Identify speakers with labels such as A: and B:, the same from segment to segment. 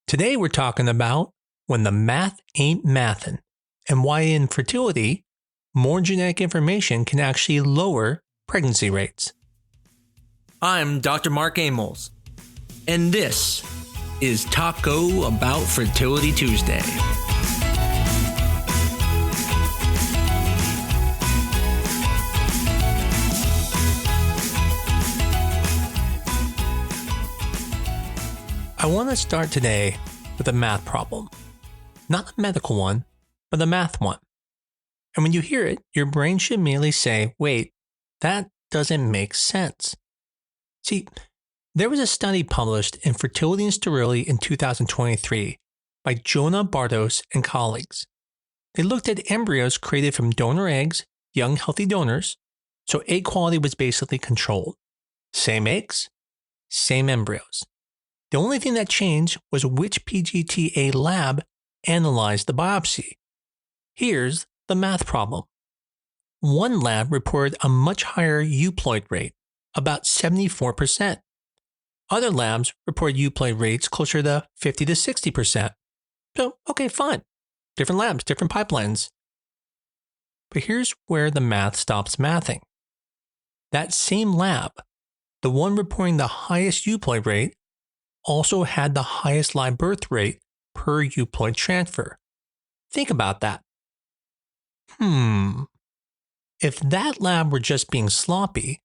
A: Today we're talking about when the math ain't mathin' and why in fertility, more genetic information can actually lower pregnancy rates.
B: I'm Dr. Mark Amols, and this is Taco Bout Fertility Tuesday.
A: I want to start today with a math problem. Not a medical one, but a math one. And when you hear it, your brain should immediately say, wait, that doesn't make sense. See, there was a study published in Fertility and Sterility in 2023 by Jonah Bardos and colleagues. They looked at embryos created from donor eggs, young healthy donors, so egg quality was basically controlled. Same eggs, same embryos. The only thing that changed was which PGT-A lab analyzed the biopsy. Here's the math problem. One lab reported a much higher euploid rate, about 74%. Other labs reported euploid rates closer to 50 to 60%. So, okay, fine. Different labs, different pipelines. But here's where the math stops mathing. That same lab, the one reporting the highest euploid rate, also had the highest live birth rate per euploid transfer. Think about that. If that lab were just being sloppy,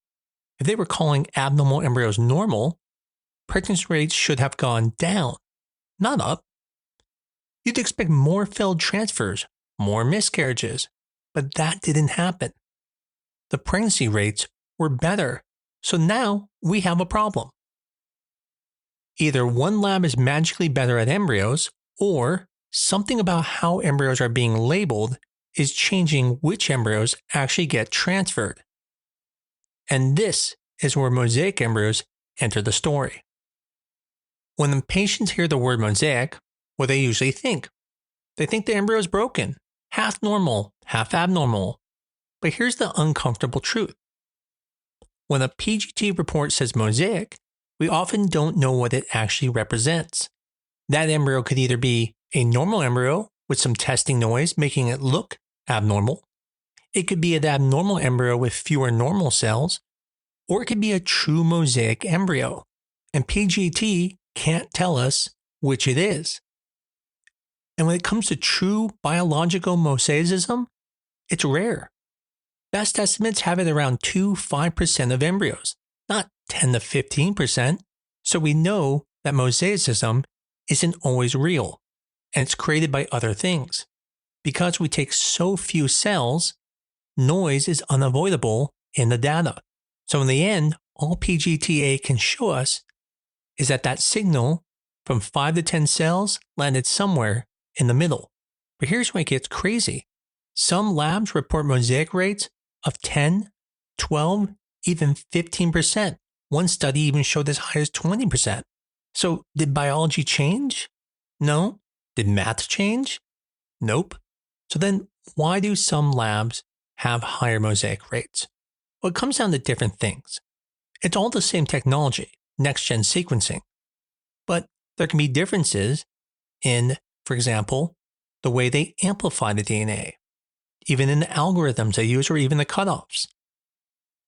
A: if they were calling abnormal embryos normal, pregnancy rates should have gone down, not up. You'd expect more failed transfers, more miscarriages, but that didn't happen. The pregnancy rates were better, so now we have a problem. Either one lab is magically better at embryos, or something about how embryos are being labeled is changing which embryos actually get transferred. And this is where mosaic embryos enter the story. When the patients hear the word mosaic, what they usually think? They think the embryo is broken, half normal, half abnormal. But here's the uncomfortable truth. When a PGT report says mosaic, we often don't know what it actually represents. That embryo could either be a normal embryo with some testing noise making it look abnormal. It could be an abnormal embryo with fewer normal cells, or it could be a true mosaic embryo. And PGT can't tell us which it is. And when it comes to true biological mosaicism, it's rare. Best estimates have it around 2-5% of embryos, not 10 to 15%. So we know that mosaicism isn't always real, and it's created by other things. Because we take so few cells, noise is unavoidable in the data. So in the end, all PGT-A can show us is that that signal from 5 to 10 cells landed somewhere in the middle. But here's where it gets crazy. Some labs report mosaic rates of 10, 12, even 15%. One study even showed as high as 20%. So did biology change? No. Did math change? Nope. So then why do some labs have higher mosaic rates? Well, it comes down to different things. It's all the same technology, next-gen sequencing. But there can be differences in, for example, the way they amplify the DNA, even in the algorithms they use or even the cutoffs.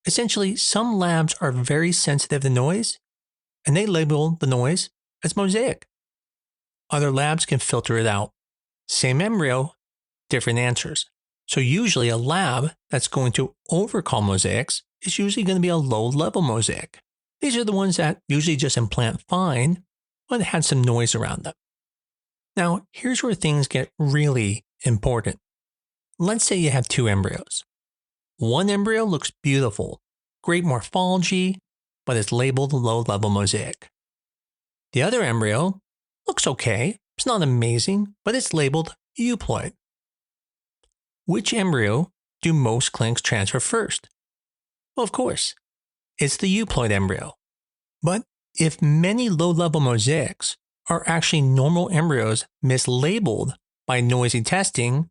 A: Essentially, some labs are very sensitive to noise, and they label the noise as mosaic. Other labs can filter it out. Same embryo, different answers. So usually a lab that's going to overcall mosaics is usually going to be a low-level mosaic. These are the ones that usually just implant fine, but had some noise around them. Now, here's where things get really important. Let's say you have two embryos. One embryo looks beautiful, great morphology, but is labeled low-level mosaic. The other embryo looks okay, it's not amazing, but it's labeled euploid. Which embryo do most clinics transfer first? Well, of course, it's the euploid embryo. But if many low-level mosaics are actually normal embryos mislabeled by noisy testing,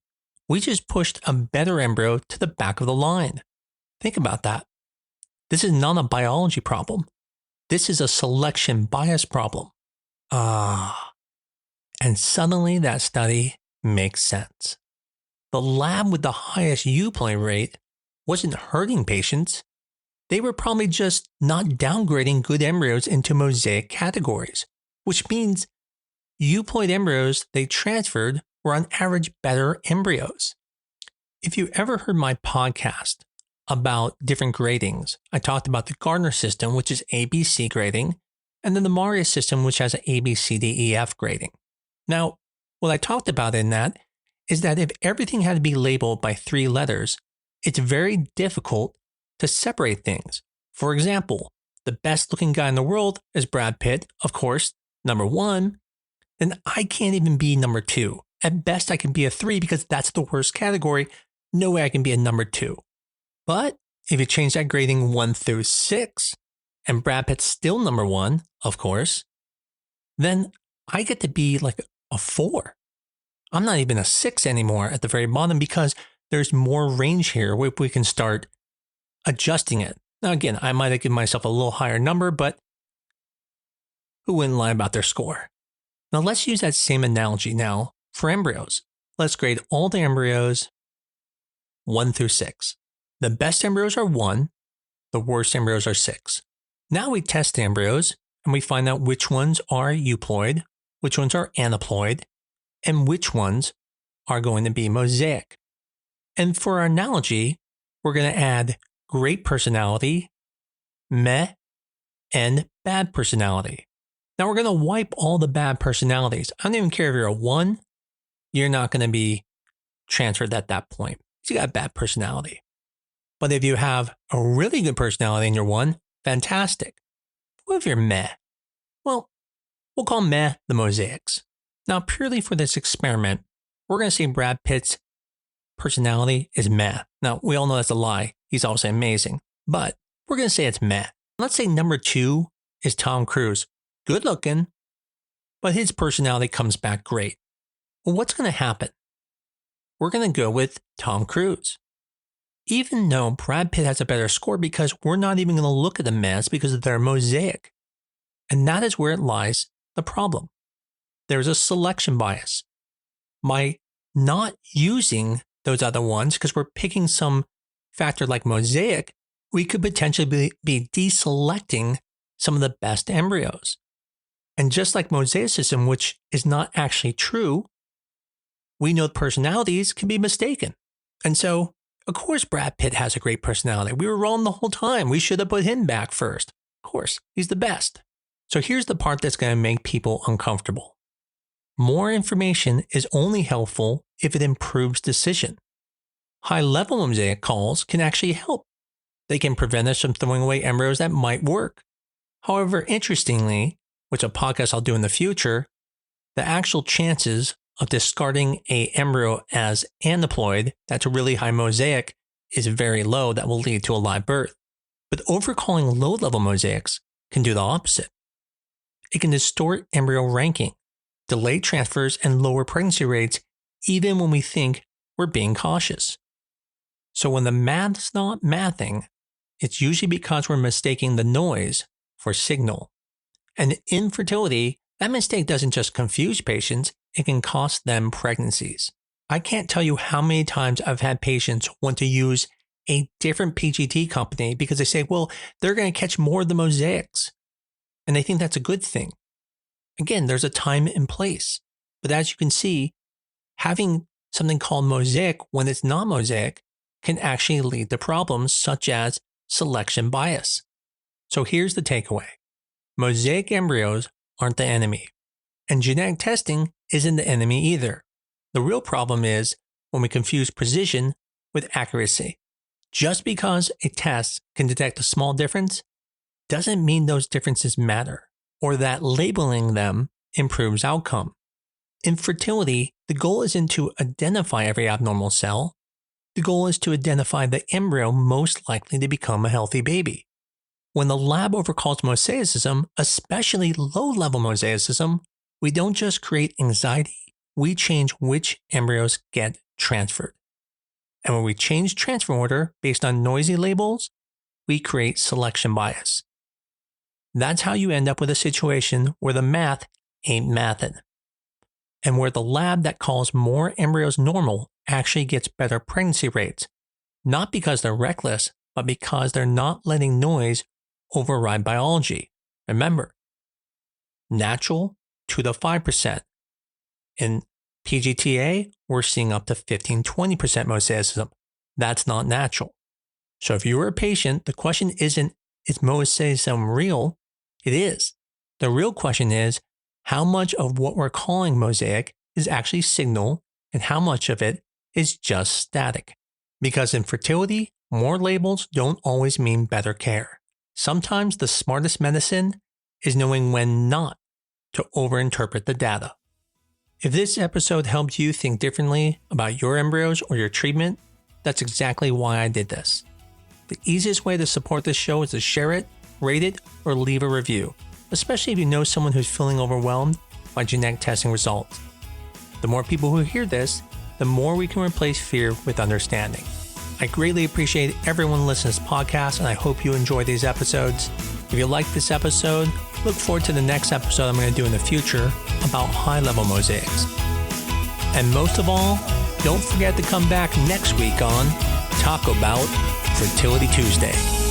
A: we just pushed a better embryo to the back of the line. Think about that. This is not a biology problem. This is a selection bias problem. And suddenly that study makes sense. The lab with the highest euploid rate wasn't hurting patients. They were probably just not downgrading good embryos into mosaic categories, which means euploid embryos they transferred were on average better embryos. If you ever heard my podcast about different gradings, I talked about the Gardner system, which is ABC grading, and then the Marius system, which has an ABCDEF grading. Now, what I talked about in that is that if everything had to be labeled by 3 letters, it's very difficult to separate things. For example, the best looking guy in the world is Brad Pitt, of course, number 1, then I can't even be number 2. At best, I can be a 3 because that's the worst category. No way I can be a number 2. But if you change that grading 1 through 6, and Brad Pitt's still number 1, of course, then I get to be like a 4. I'm not even a 6 anymore at the very bottom because there's more range here where we can start adjusting it. Now, again, I might have given myself a little higher number, but who wouldn't lie about their score? Now, let's use that same analogy now for embryos. Let's grade all the embryos 1 through 6. The best embryos are 1, the worst embryos are 6. Now we test the embryos and we find out which ones are euploid, which ones are aneuploid, and which ones are going to be mosaic. And for our analogy, we're going to add great personality, meh, and bad personality. Now we're going to wipe all the bad personalities. I don't even care if you're a 1, you're not going to be transferred at that point. You got a bad personality. But if you have a really good personality and you're 1, fantastic. What if you're meh? Well, we'll call meh the mosaics. Now, purely for this experiment, we're going to say Brad Pitt's personality is meh. Now, we all know that's a lie. He's obviously amazing. But we're going to say it's meh. Let's say number 2 is Tom Cruise. Good looking, but his personality comes back great. Well, what's going to happen? We're going to go with Tom Cruise. Even though Brad Pitt has a better score because we're not even going to look at the mehs because they're mosaic. And that is where it lies the problem. There's a selection bias. By not using those other ones, because we're picking some factor like mosaic, we could potentially be deselecting some of the best embryos. And just like mosaicism, which is not actually true, we know personalities can be mistaken. And so, of course, Brad Pitt has a great personality. We were wrong the whole time. We should have put him back first. Of course, he's the best. So here's the part that's going to make people uncomfortable. More information is only helpful if it improves decision. High-level mosaic calls can actually help. They can prevent us from throwing away embryos that might work. However, interestingly, which a podcast I'll do in the future, the actual chances of discarding an embryo as aneuploid, that's a really high mosaic, is very low. That will lead to a live birth. But overcalling low-level mosaics can do the opposite. It can distort embryo ranking, delay transfers, and lower pregnancy rates even when we think we're being cautious. So when the math's not mathing, it's usually because we're mistaking the noise for signal. And in infertility, that mistake doesn't just confuse patients, it can cost them pregnancies. I can't tell you how many times I've had patients want to use a different PGT company because they say, well, they're going to catch more of the mosaics. And they think that's a good thing. Again, there's a time and place. But as you can see, having something called mosaic when it's not mosaic can actually lead to problems such as selection bias. So here's the takeaway. Mosaic embryos aren't the enemy. And genetic testing isn't the enemy either. The real problem is when we confuse precision with accuracy. Just because a test can detect a small difference doesn't mean those differences matter or that labeling them improves outcome. In fertility, the goal isn't to identify every abnormal cell. The goal is to identify the embryo most likely to become a healthy baby. When the lab overcalls mosaicism, especially low-level mosaicism, we don't just create anxiety, we change which embryos get transferred. And when we change transfer order based on noisy labels, we create selection bias. That's how you end up with a situation where the math ain't mathin'. and where the lab that calls more embryos normal actually gets better pregnancy rates, not because they're reckless, but because they're not letting noise override biology. Remember, natural 2 to 5%. In PGT-A, we're seeing up to 15-20% mosaicism. That's not natural. So if you're a patient, the question isn't, is mosaicism real? It is. The real question is, how much of what we're calling mosaic is actually signal and how much of it is just static? Because in fertility, more labels don't always mean better care. Sometimes the smartest medicine is knowing when not to overinterpret the data. If this episode helped you think differently about your embryos or your treatment, that's exactly why I did this. The easiest way to support this show is to share it, rate it, or leave a review, especially if you know someone who's feeling overwhelmed by genetic testing results. The more people who hear this, the more we can replace fear with understanding. I greatly appreciate everyone listening to this podcast, and I hope you enjoy these episodes. If you like this episode, look forward to the next episode I'm going to do in the future about high-level mosaics. And most of all, don't forget to come back next week on Taco Bout Fertility Tuesday.